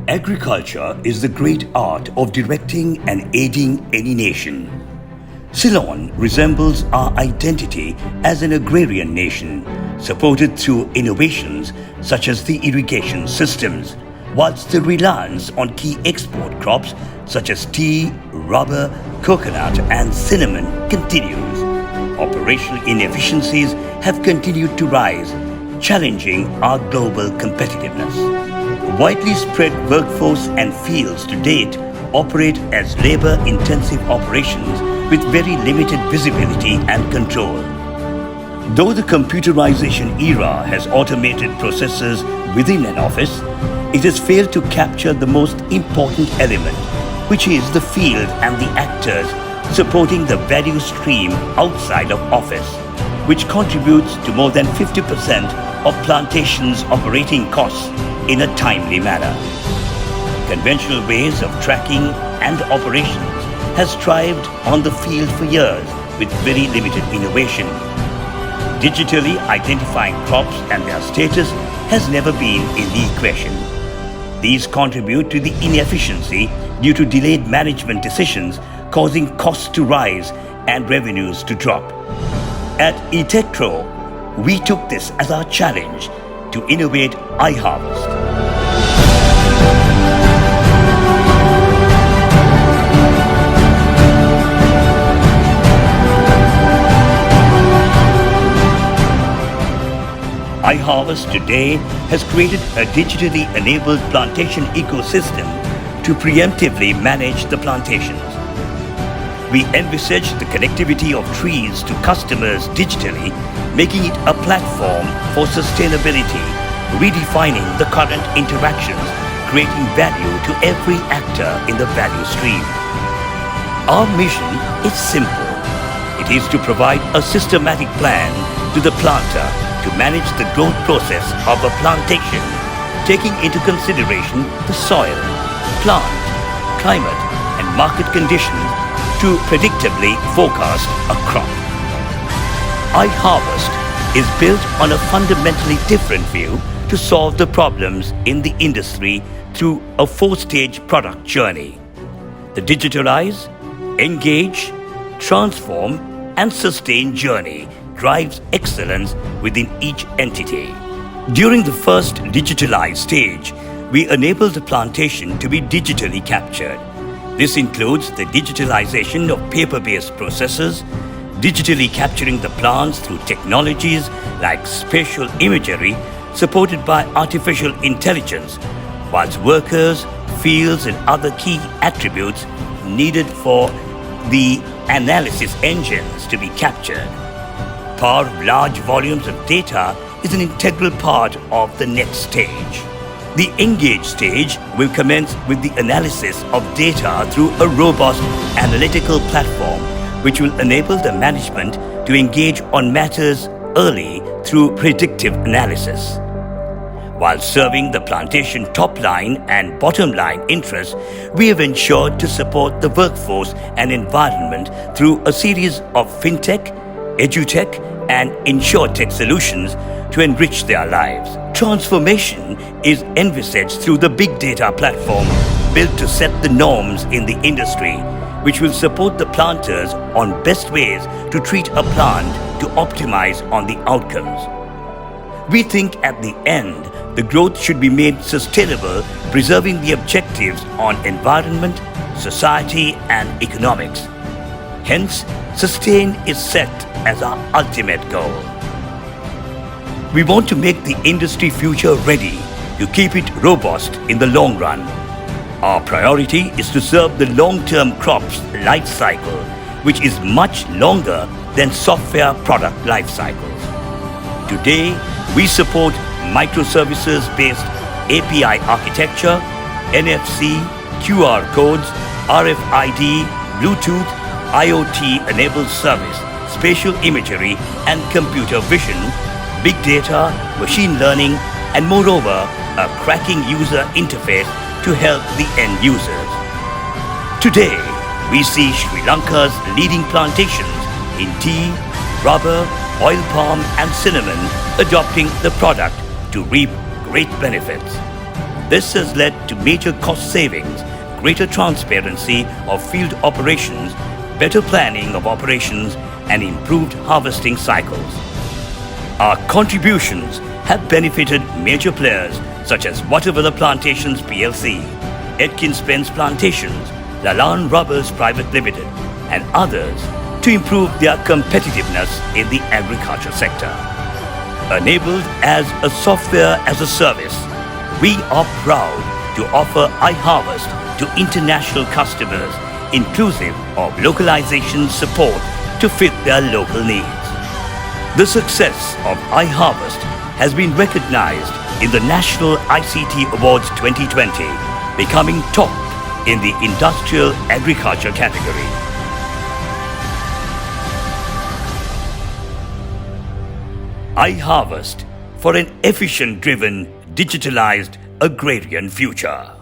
Agriculture is the great art of directing and aiding any nation. Ceylon resembles our identity as an agrarian nation, supported through innovations such as the irrigation systems, whilst the reliance on key export crops such as tea, rubber, coconut and cinnamon continues. Operational inefficiencies have continued to rise, challenging our global competitiveness. Widely spread workforce and fields to date operate as labor-intensive operations with very limited visibility and control. Though the computerization era has automated processes within an office, it has failed to capture the most important element, which is the field and the actors supporting the value stream outside of office, which contributes to more than 50% of plantations' operating costs in a timely manner. Conventional ways of tracking and operations has thrived on the field for years with very limited innovation. Digitally identifying crops and their status has never been in the equation. These contribute to the inefficiency due to delayed management decisions, causing costs to rise and revenues to drop. At eTechTro, we took this as our challenge to innovate iHarvest. iHarvest today has created a digitally enabled plantation ecosystem to preemptively manage the plantations. We envisage the connectivity of trees to customers digitally, making it a platform for sustainability, redefining the current interactions, creating value to every actor in the value stream. Our mission is simple. It is to provide a systematic plan to the planter to manage the growth process of a plantation, taking into consideration the soil, plant, climate and market conditions to predictably forecast a crop. iHarvest is built on a fundamentally different view to solve the problems in the industry through a four-stage product journey. The digitalize, engage, transform and sustain journey drives excellence within each entity. During the first digitalized stage, we enable the plantation to be digitally captured. This includes the digitalization of paper-based processes, digitally capturing the plants through technologies like spatial imagery supported by artificial intelligence, whilst workers, fields and other key attributes needed for the analysis engines to be captured. Power of large volumes of data is an integral part of the next stage. The engage stage will commence with the analysis of data through a robust analytical platform which will enable the management to engage on matters early through predictive analysis. While serving the plantation top line and bottom line interests, we have ensured to support the workforce and environment through a series of fintech, edutech and insurtech solutions to enrich their lives. Transformation is envisaged through the big data platform built to set the norms in the industry, which will support the planters on best ways to treat a plant to optimize on the outcomes. We think at the end, the growth should be made sustainable, preserving the objectives on environment, society and economics. Hence, sustain is set as our ultimate goal. We want to make the industry future ready to keep it robust in the long run. Our priority is to serve the long-term crops life cycle, which is much longer than software product life cycles. Today, we support microservices-based API architecture, NFC, QR codes, RFID, Bluetooth, IoT-enabled service, spatial imagery and computer vision, big data, machine learning and moreover, a cracking user interface to help the end users. Today, we see Sri Lanka's leading plantations in tea, rubber, oil palm and cinnamon adopting the product to reap great benefits. This has led to major cost savings, greater transparency of field operations, better planning of operations, and improved harvesting cycles. Our contributions have benefited major players such as Watervilla Plantations PLC, Edkin Spence Plantations, Lalan Rubbers Private Limited, and others to improve their competitiveness in the agriculture sector. Enabled as a software as a service, we are proud to offer iHarvest to international customers, inclusive of localization support to fit their local needs. The success of iHarvest has been recognized in the National ICT Awards 2020, becoming top in the industrial agriculture category. iHarvest for an efficient-driven, digitalized agrarian future.